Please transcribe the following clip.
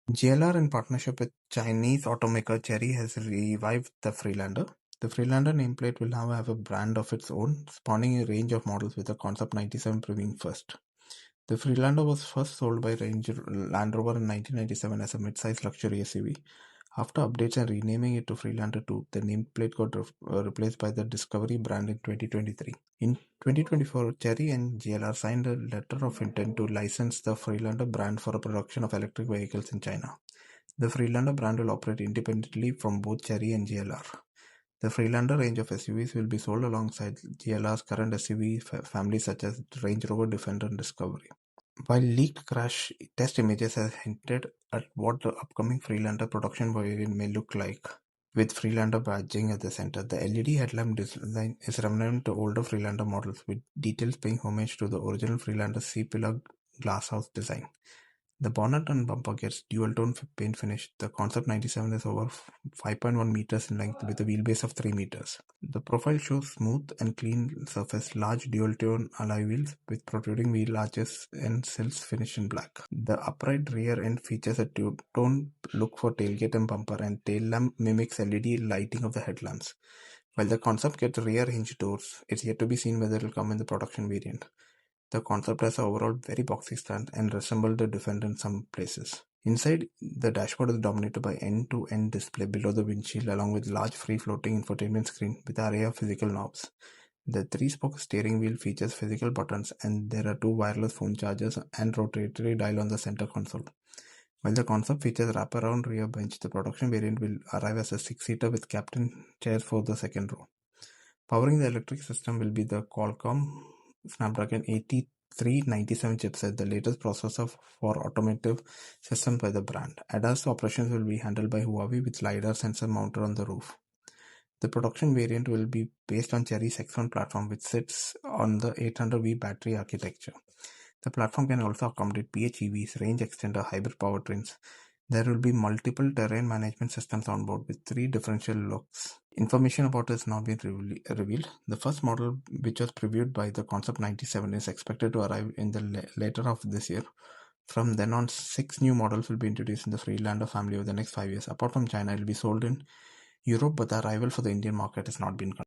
JLR, in partnership with Chinese automaker Chery, has revived the Freelander. The Freelander nameplate will now have a brand of its own, spawning a range of models with the Concept 97 proving first. The Freelander was first sold by Land Rover in 1997 as a mid-size luxury SUV. After updates and renaming it to Freelander 2, the nameplate got replaced by the Discovery brand in 2023. In 2024, Chery and JLR signed a letter of intent to license the Freelander brand for a production of electric vehicles in China. The Freelander brand will operate independently from both Chery and JLR. The Freelander range of SUVs will be sold alongside JLR's current SUV families such as Range Rover, Defender, and Discovery. While leaked crash test images have hinted at what the upcoming Freelander production variant may look like, with Freelander badging at the center, the LED headlamp design is remnant to older Freelander models, with details paying homage to the original Freelander C-pillar glasshouse design. The bonnet and bumper gets dual-tone paint finish. The Concept 97 is over 5.1 meters in length with a wheelbase of 3 meters. The profile shows smooth and clean surface, large dual-tone alloy wheels with protruding wheel arches and sills finished in black. The upright rear end features a two-tone look for tailgate and bumper, and tail lamp mimics LED lighting of the headlamps. While the Concept gets rear hinge doors, it's yet to be seen whether it will come in the production variant. The Concept has an overall very boxy stance and resembles the Defender in some places. Inside, the dashboard is dominated by end-to-end display below the windshield, along with large free-floating infotainment screen with an array of physical knobs. The 3-spoke steering wheel features physical buttons, and there are 2 wireless phone chargers and rotatory dial on the center console. While the Concept features wraparound rear bench, the production variant will arrive as a 6-seater with captain chairs for the second row. Powering the electric system will be the Qualcomm Snapdragon 8397 chipset, the latest processor for automotive systems by the brand. ADAS operations will be handled by Huawei with LiDAR sensor mounted on the roof. The production variant will be based on Chery's X1 platform, which sits on the 800V battery architecture. The platform can also accommodate PHEVs, range extender, hybrid powertrains. There will be multiple terrain management systems on board with 3 differential looks. Information about it has now been revealed. The first model, which was previewed by the Concept 97, is expected to arrive in the later half of this year. From then on, 6 new models will be introduced in the Freelander family over the next 5 years. Apart from China, it will be sold in Europe, but the arrival for the Indian market has not been confirmed.